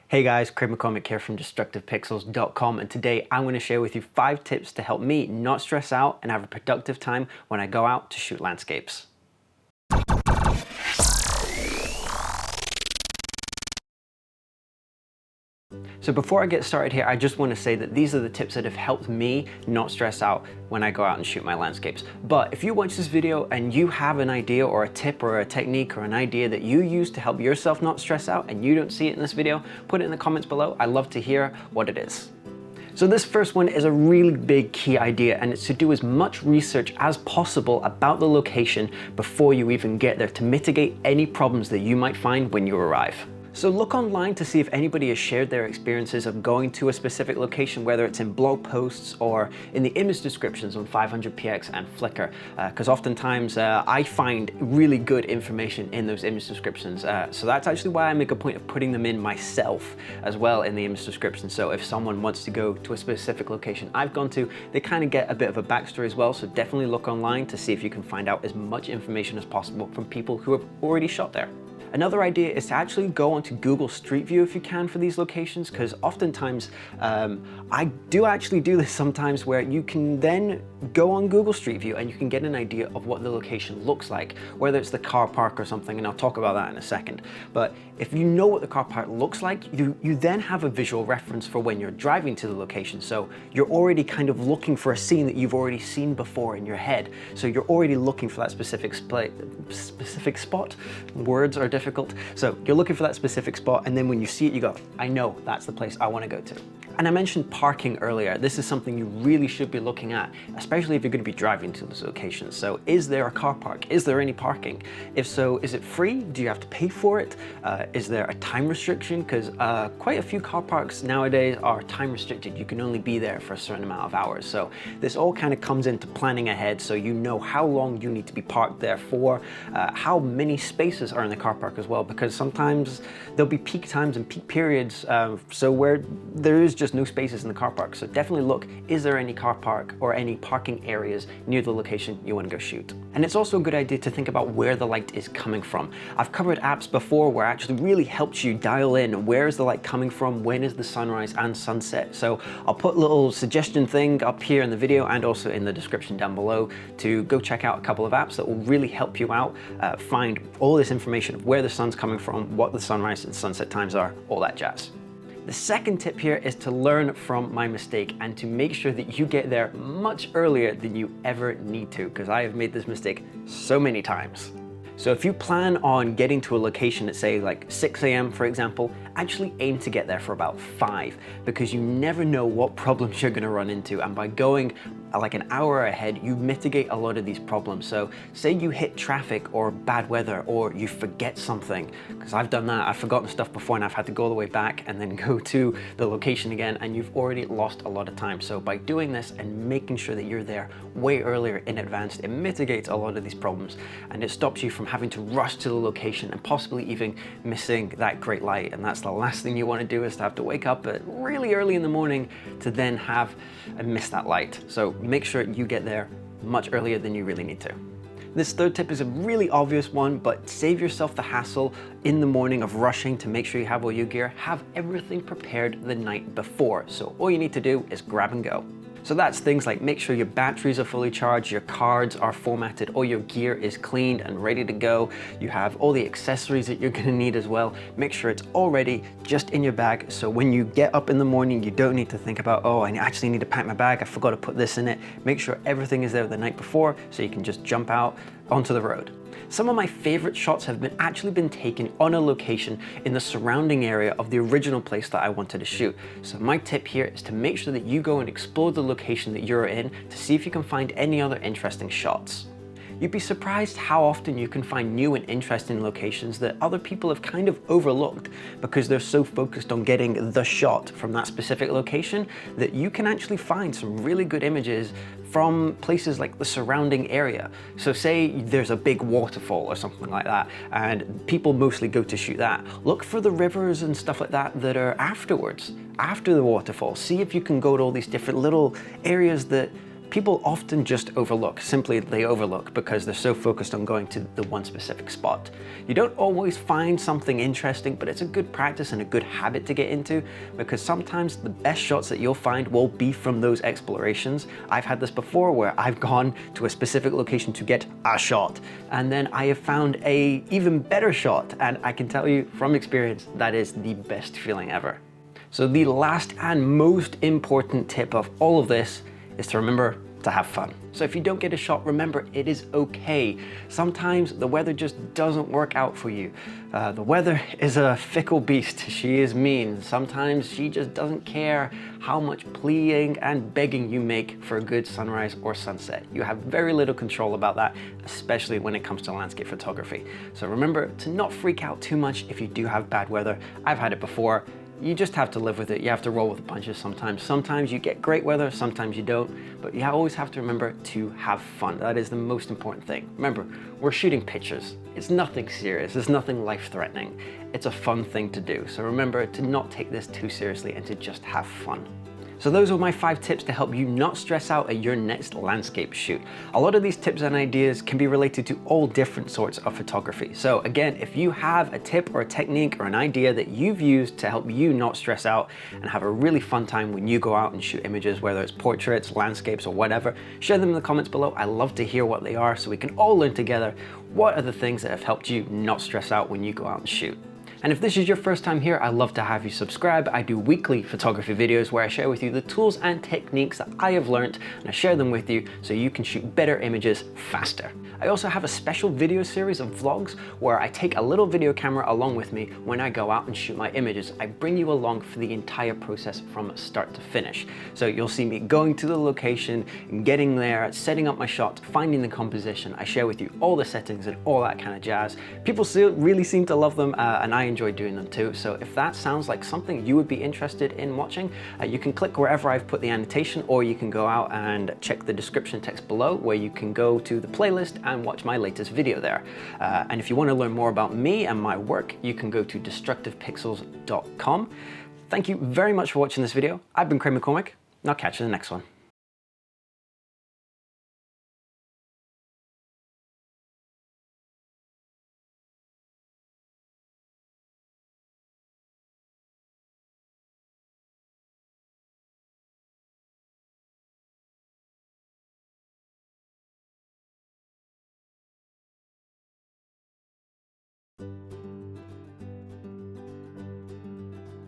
Hey guys, Craig McCormick here from DestructivePixels.com, and today I'm going to share with you 5 tips to help me not stress out and have a productive time when I go out to shoot landscapes. So before I get started here, I just want to say that these are the tips that have helped me not stress out when I go out and shoot my landscapes. But if you watch this video and you have an idea or a tip or a technique or an idea that you use to help yourself not stress out and you don't see it in this video, put it in the comments below. I'd love to hear what it is. So this first one is a really big key idea, and it's to do as much research as possible about the location before you even get there to mitigate any problems that you might find when you arrive. So look online to see if anybody has shared their experiences of going to a specific location, whether it's in blog posts or in the image descriptions on 500px and Flickr, because oftentimes I find really good information in those image descriptions. So that's actually why I make a point of putting them in myself as well in the image description. So if someone wants to go to a specific location I've gone to, they kind of get a bit of a backstory as well. So definitely look online to see if you can find out as much information as possible from people who have already shot there. Another idea is to actually go onto Google Street View if you can for these locations, because oftentimes I do actually do this sometimes, where you can then go on Google Street View and you can get an idea of what the location looks like, whether it's the car park or something, and I'll talk about that in a second. But if you know what the car park looks like, you then have a visual reference for when you're driving to the location. So you're already kind of looking for a scene that you've already seen before in your head. So you're already looking for that specific spot. Words are difficult. So you're looking for that specific spot, and then when you see it, you go, I know that's the place I want to go to. And I mentioned parking earlier. This is something you really should be looking at, especially if you're going to be driving to those locations. So is there a car park? Is there any parking? If so, is it free? Do you have to pay for it? Is there a time restriction? Because quite a few car parks nowadays are time restricted. You can only be there for a certain amount of hours. So this all kind of comes into planning ahead, so you know how long you need to be parked there for, how many spaces are in the car park as well, because sometimes there'll be peak times and peak periods, so where there is just no spaces in the car park. So definitely look, is there any car park or any parking areas near the location you want to go shoot? And it's also a good idea to think about where the light is coming from. I've covered apps before where it actually really helps you dial in where is the light coming from, when is the sunrise and sunset. So I'll put a little suggestion thing up here in the video and also in the description down below to go check out a couple of apps that will really help you out, find all this information of where the sun's coming from, what the sunrise and sunset times are, all that jazz. The second tip here is to learn from my mistake and to make sure that you get there much earlier than you ever need to, because I have made this mistake so many times. So if you plan on getting to a location at say like 6 a.m. for example, actually aim to get there for about 5, because you never know what problems you're going to run into, and by going like an hour ahead, you mitigate a lot of these problems. So say you hit traffic or bad weather, or you forget something, because I've done that. I've forgotten stuff before and I've had to go all the way back and then go to the location again, and you've already lost a lot of time. So by doing this and making sure that you're there way earlier in advance, it mitigates a lot of these problems, and it stops you from having to rush to the location and possibly even missing that great light. And that's the last thing you want to do, is to have to wake up at really early in the morning to then have and miss that light. So make sure you get there much earlier than you really need to. This third tip is a really obvious one, but save yourself the hassle in the morning of rushing to make sure you have all your gear. Have everything prepared the night before. So all you need to do is grab and go. So that's things like make sure your batteries are fully charged, your cards are formatted, all your gear is cleaned and ready to go. You have all the accessories that you're gonna need as well. Make sure it's all ready just in your bag, so when you get up in the morning, you don't need to think about, oh, I actually need to pack my bag, I forgot to put this in it. Make sure everything is there the night before so you can just jump out onto the road. Some of my favorite shots have actually been taken on a location in the surrounding area of the original place that I wanted to shoot. So my tip here is to make sure that you go and explore the location that you're in to see if you can find any other interesting shots. You'd be surprised how often you can find new and interesting locations that other people have kind of overlooked because they're so focused on getting the shot from that specific location that you can actually find some really good images from places like the surrounding area. So say there's a big waterfall or something like that, and people mostly go to shoot that. Look for the rivers and stuff like that that are afterwards, after the waterfall. See if you can go to all these different little areas that people often just overlook. Simply, they overlook because they're so focused on going to the one specific spot. You don't always find something interesting, but it's a good practice and a good habit to get into, because sometimes the best shots that you'll find will be from those explorations. I've had this before where I've gone to a specific location to get a shot, and then I have found a even better shot, and I can tell you from experience that is the best feeling ever. So the last and most important tip of all of this is to remember to have fun. So if you don't get a shot, remember it is okay. Sometimes the weather just doesn't work out for you. The weather is a fickle beast. She is mean. Sometimes she just doesn't care how much pleading and begging you make for a good sunrise or sunset. You have very little control about that, especially when it comes to landscape photography. So remember to not freak out too much if you do have bad weather. I've had it before. You just have to live with it. You have to roll with the punches sometimes. Sometimes you get great weather, sometimes you don't, but you always have to remember to have fun. That is the most important thing. Remember, we're shooting pictures. It's nothing serious. It's nothing life-threatening. It's a fun thing to do. So remember to not take this too seriously and to just have fun. So those are my 5 tips to help you not stress out at your next landscape shoot. A lot of these tips and ideas can be related to all different sorts of photography. So again, if you have a tip or a technique or an idea that you've used to help you not stress out and have a really fun time when you go out and shoot images, whether it's portraits, landscapes, or whatever, share them in the comments below. I love to hear what they are so we can all learn together what are the things that have helped you not stress out when you go out and shoot. And if this is your first time here, I'd love to have you subscribe. I do weekly photography videos where I share with you the tools and techniques that I have learned, and I share them with you so you can shoot better images faster. I also have a special video series of vlogs where I take a little video camera along with me when I go out and shoot my images. I bring you along for the entire process from start to finish. So you'll see me going to the location, getting there, setting up my shot, finding the composition. I share with you all the settings and all that kind of jazz. People really seem to love them, and I enjoy doing them too. So if that sounds like something you would be interested in watching, you can click wherever I've put the annotation, or you can go out and check the description text below where you can go to the playlist and watch my latest video there. And if you want to learn more about me and my work, you can go to destructivepixels.com. Thank you very much for watching this video. I've been Craig McCormick, and I'll catch you in the next one.